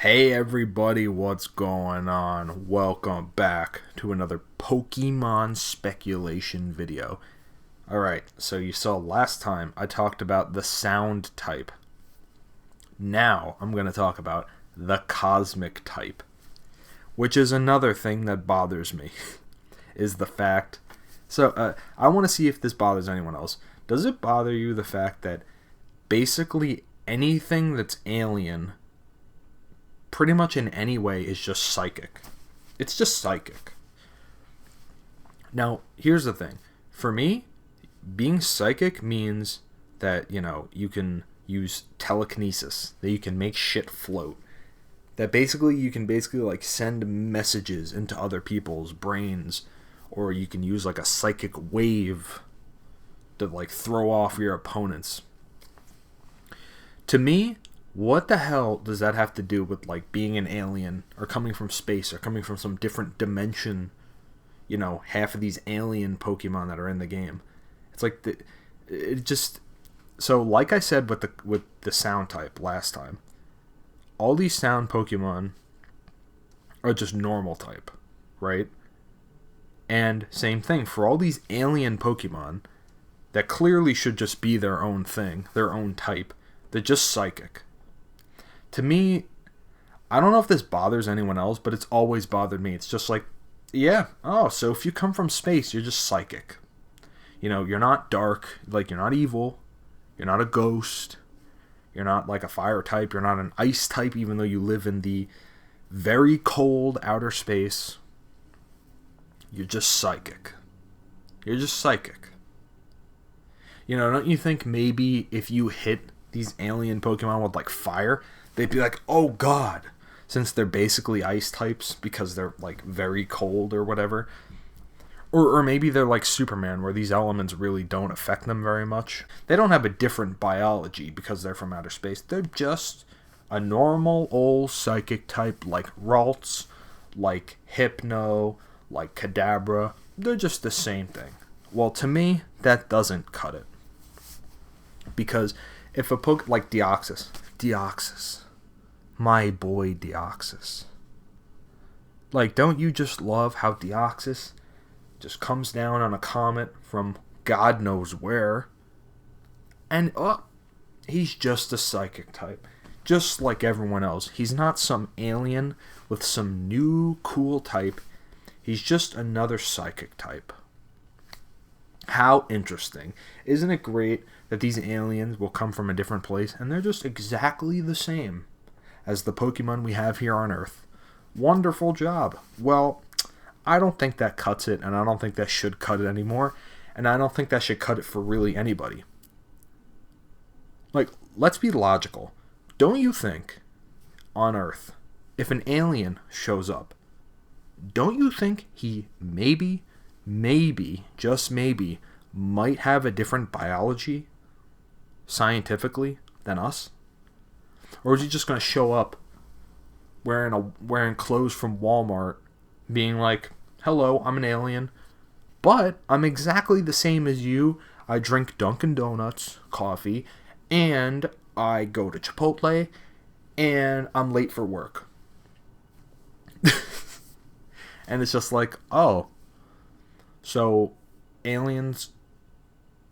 Hey everybody, what's going on? Welcome back to another Pokemon speculation video. Alright, so you saw last time I talked about the sound type. Now I'm going to talk about the cosmic type. Which is another thing that bothers me. Is the fact... I want to see if this bothers anyone else. Does it bother you the fact that basically anything that's alien... pretty much in any way is just psychic? It's just psychic. Now, here's the thing. For me, being psychic means that, you can use telekinesis, that you can make shit float. That you can like send messages into other people's brains, or you can use like a psychic wave to like throw off your opponents. To me, what the hell does that have to do with like being an alien or coming from space or coming from some different dimension? Half of these alien Pokemon that are in the game. It's like so like I said with the sound type last time, all these sound Pokemon are just normal type, right? And same thing for all these alien Pokemon that clearly should just be their own thing, their own type. They're just psychic. To me, I don't know if this bothers anyone else, but it's always bothered me. It's just like, so if you come from space, you're just psychic. You're not dark, like you're not evil, you're not a ghost, you're not like a fire type, you're not an ice type, even though you live in the very cold outer space. You're just psychic. You're just psychic. Don't you think maybe if you hit these alien Pokemon with like fire, they'd be like, oh god, since they're basically ice types because they're like very cold or whatever. Or maybe they're like Superman, where these elements really don't affect them very much. They don't have a different biology because they're from outer space. They're just a normal old psychic type like Ralts, like Hypno, like Kadabra. They're just the same thing. Well, to me, that doesn't cut it. Because if a like Deoxys, my boy Deoxys. Like, don't you just love how Deoxys just comes down on a comet from God knows where, and he's just a psychic type, just like everyone else. He's not some alien with some new cool type. He's just another psychic type. How interesting. Isn't it great that these aliens will come from a different place and they're just exactly the same as the Pokemon we have here on Earth? Wonderful job. Well, I don't think that cuts it, and I don't think that should cut it anymore, and I don't think that should cut it for really anybody. Like, let's be logical. Don't you think, on Earth, if an alien shows up, don't you think he maybe, just maybe, might have a different biology, scientifically, than us? Or is he just going to show up wearing clothes from Walmart, being like, hello, I'm an alien, but I'm exactly the same as you. I drink Dunkin' Donuts, coffee, and I go to Chipotle, and I'm late for work. And it's just like, oh, so aliens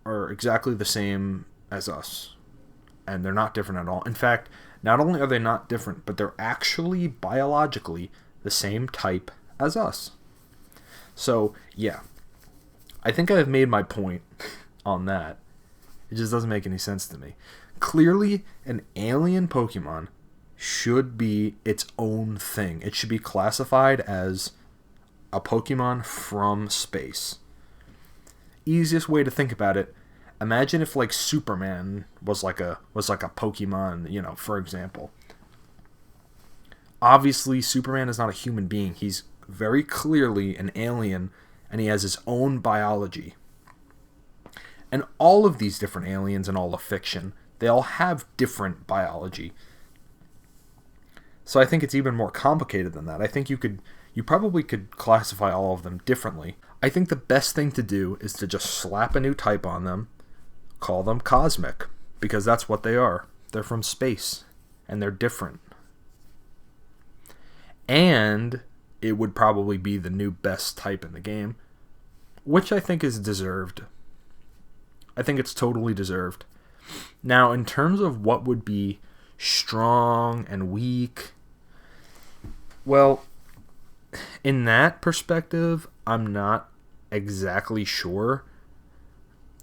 are exactly the same as us, and they're not different at all. In fact, not only are they not different, but they're actually biologically the same type as us. So, yeah, I think I've made my point on that. It just doesn't make any sense to me. Clearly, an alien Pokemon should be its own thing. It should be classified as a Pokemon from space. Easiest way to think about it, imagine if like Superman was like a Pokemon, for example. Obviously, Superman is not a human being. He's very clearly an alien, and he has his own biology. And all of these different aliens in all of fiction, they all have different biology. So I think it's even more complicated than that. I think you probably could classify all of them differently. I think the best thing to do is to just slap a new type on them, call them cosmic, because that's what they are. They're from space, and they're different. And it would probably be the new best type in the game, which I think is deserved. I think it's totally deserved. Now, in terms of what would be strong and weak, well, in that perspective, I'm not exactly sure.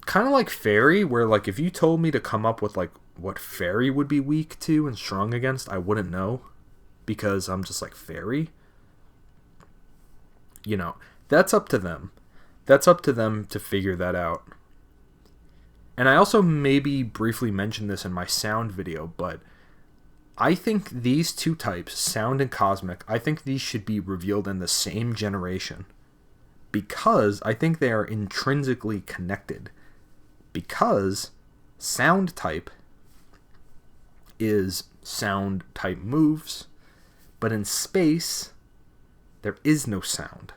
Kind of like Fairy, where like if you told me to come up with like what Fairy would be weak to and strong against, I wouldn't know, because I'm just like Fairy. You know, that's up to them. That's up to them to figure that out. And I also maybe briefly mentioned this in my sound video, but I think these two types, sound and cosmic, I think these should be revealed in the same generation, because I think they are intrinsically connected. Because sound type is sound type moves, but in space, there is no sound.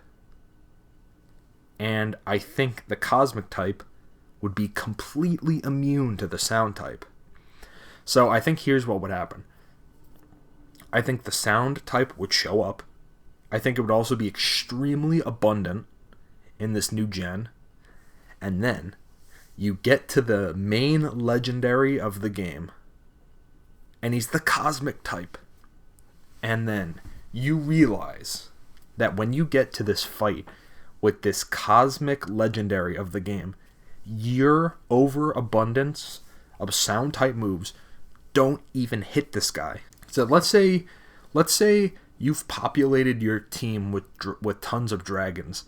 And I think the cosmic type would be completely immune to the sound type. So I think here's what would happen. I think the sound type would show up. I think it would also be extremely abundant in this new gen. And then you get to the main legendary of the game, and he's the cosmic type. And then you realize that when you get to this fight with this cosmic legendary of the game, your overabundance of sound type moves don't even hit this guy. So let's say you've populated your team with tons of dragons,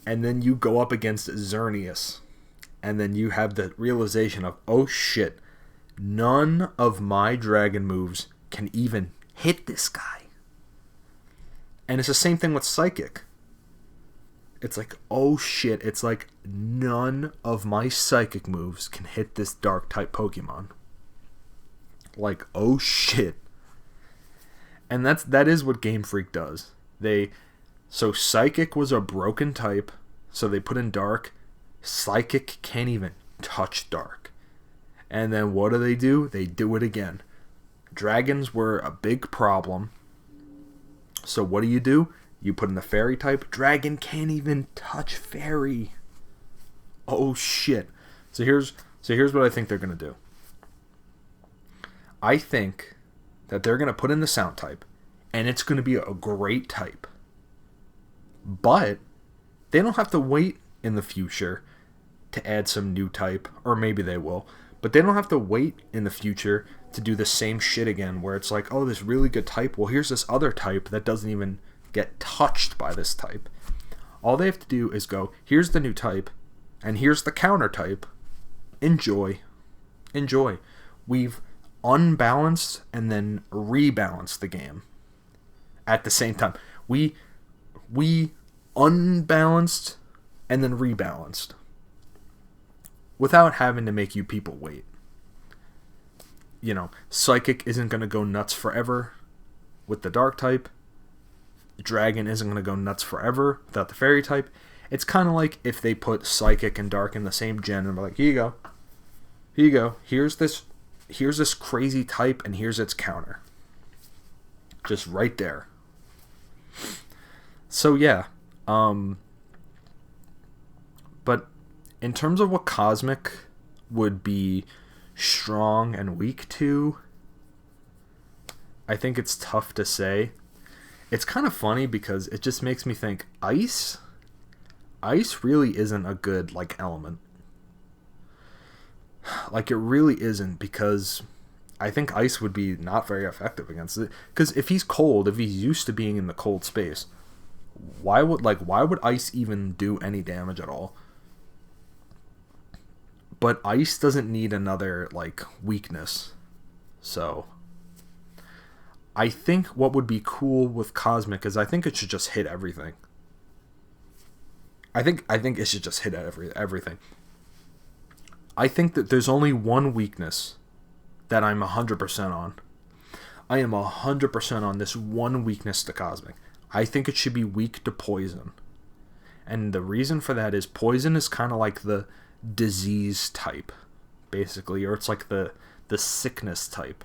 and then you go up against Xerneas, and then you have the realization of, oh shit, none of my dragon moves can even hit this guy. And it's the same thing with Psychic. It's like, oh shit, it's like none of my Psychic moves can hit this Dark type Pokemon. Like, oh shit. And that is what Game Freak does. So Psychic was a broken type, so they put in Dark. Psychic can't even touch Dark. And then what do? They do it again. Dragons were a big problem. So what do? You put in the Fairy type. Dragon can't even touch Fairy. Oh shit. So here's what I think they're going to do. I think that they're going to put in the sound type, and it's going to be a great type. But they don't have to wait in the future to add some new type, or maybe they will, but they don't have to wait in the future to do the same shit again, where it's like, oh, this really good type, well, here's this other type that doesn't even get touched by this type. All they have to do is go, here's the new type, and here's the counter type. Enjoy. We've unbalanced and then rebalanced the game at the same time. We unbalanced and then rebalanced without having to make you people wait. You know, Psychic isn't going to go nuts forever with the Dark type. Dragon isn't going to go nuts forever without the Fairy type. It's kind of like if they put Psychic and Dark in the same gen and be like, here you go. Here's this crazy type, and here's its counter. Just right there. So yeah. But in terms of what Cosmic would be strong and weak to, I think it's tough to say. It's kind of funny because it just makes me think, Ice really isn't a good element. Like, it really isn't, because I think Ice would be not very effective against it. Because if he's cold, if he's used to being in the cold space, why would Ice even do any damage at all? But Ice doesn't need another weakness. So I think what would be cool with Cosmic is I think it should just hit everything. I think it should just hit everything. I think that there's only one weakness that I'm 100% on. I am 100% on this one weakness to Cosmic. I think it should be weak to Poison. And the reason for that is Poison is kind of like the disease type, basically, or it's like the sickness type.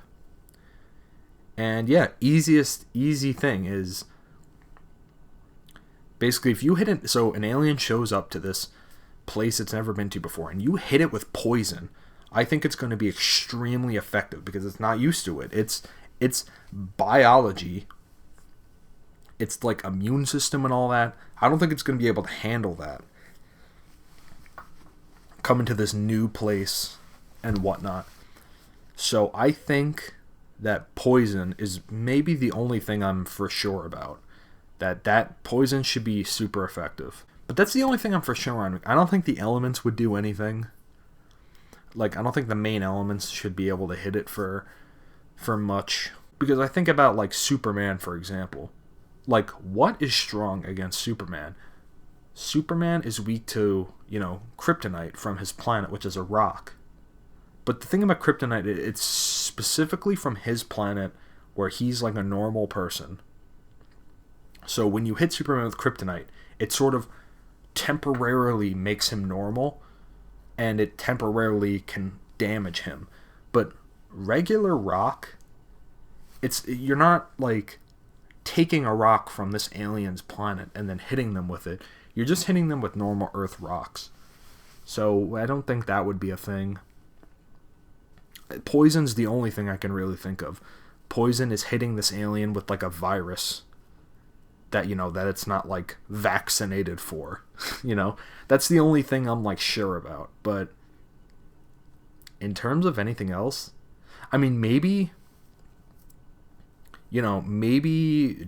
And yeah, easy thing is Basically, if you hit it, so an alien shows up to this place it's never been to before, and you hit it with poison, I think it's going to be extremely effective because it's not used to it. It's biology. It's like immune system and all that. I don't think it's going to be able to handle that. Coming to this new place and whatnot. So I think that poison is maybe the only thing I'm for sure about. That poison should be super effective. But that's the only thing I'm for sure on. I don't think the elements would do anything. Like, I don't think the main elements should be able to hit it for much. Because I think about, like, Superman, for example. Like, what is strong against Superman? Superman is weak to, kryptonite from his planet, which is a rock. But the thing about kryptonite, it's specifically from his planet where he's like a normal person. So when you hit Superman with kryptonite, it sort of temporarily makes him normal, and it temporarily can damage him. But regular rock, you're not like taking a rock from this alien's planet and then hitting them with it. You're just hitting them with normal Earth rocks. So I don't think that would be a thing. Poison's the only thing I can really think of. Poison is hitting this alien with like a virus that, that it's not like vaccinated for. That's the only thing I'm like sure about. But in terms of anything else, I mean, maybe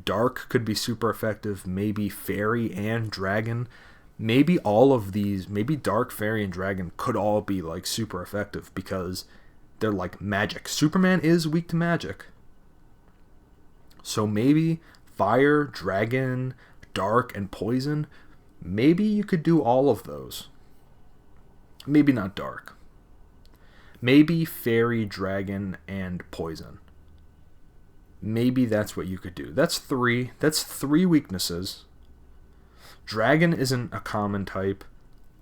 Dark could be super effective. Maybe Fairy and Dragon. Maybe all of these, maybe Dark, Fairy, and Dragon could all be like super effective because they're like magic. Superman is weak to magic. So maybe Fire, Dragon, Dark, and Poison, maybe you could do all of those. Maybe not Dark. Maybe Fairy, Dragon, and Poison. Maybe that's what you could do. That's three. That's 3 weaknesses. Dragon isn't a common type.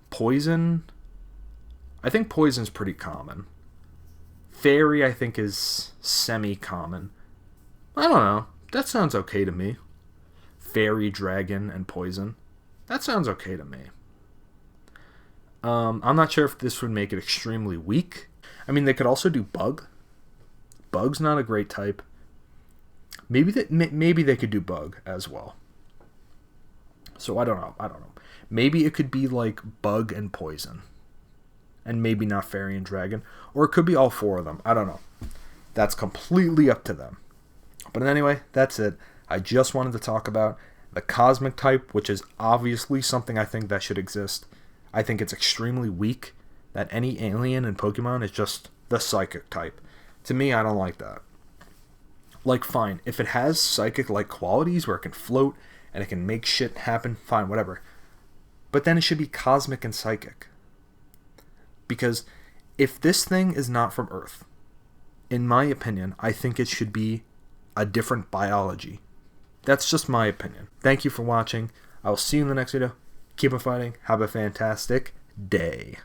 Poison, I think Poison's pretty common. Fairy, I think, is semi-common. I don't know. That sounds okay to me. Fairy, Dragon, and Poison. That sounds okay to me. I'm not sure if this would make it extremely weak. I mean, they could also do Bug. Bug's not a great type. Maybe they could do Bug as well. So I don't know. Maybe it could be like Bug and Poison. And maybe not Fairy and Dragon. Or it could be all 4 of them. I don't know. That's completely up to them. But anyway, that's it. I just wanted to talk about the Cosmic type, which is obviously something I think that should exist. I think it's extremely weak that any alien in Pokemon is just the Psychic type. To me, I don't like that. Like, fine, if it has Psychic-like qualities where it can float and it can make shit happen, fine, whatever. But then it should be Cosmic and Psychic. Because if this thing is not from Earth, in my opinion, I think it should be a different biology. That's just my opinion. Thank you for watching. I will see you in the next video. Keep on fighting. Have a fantastic day.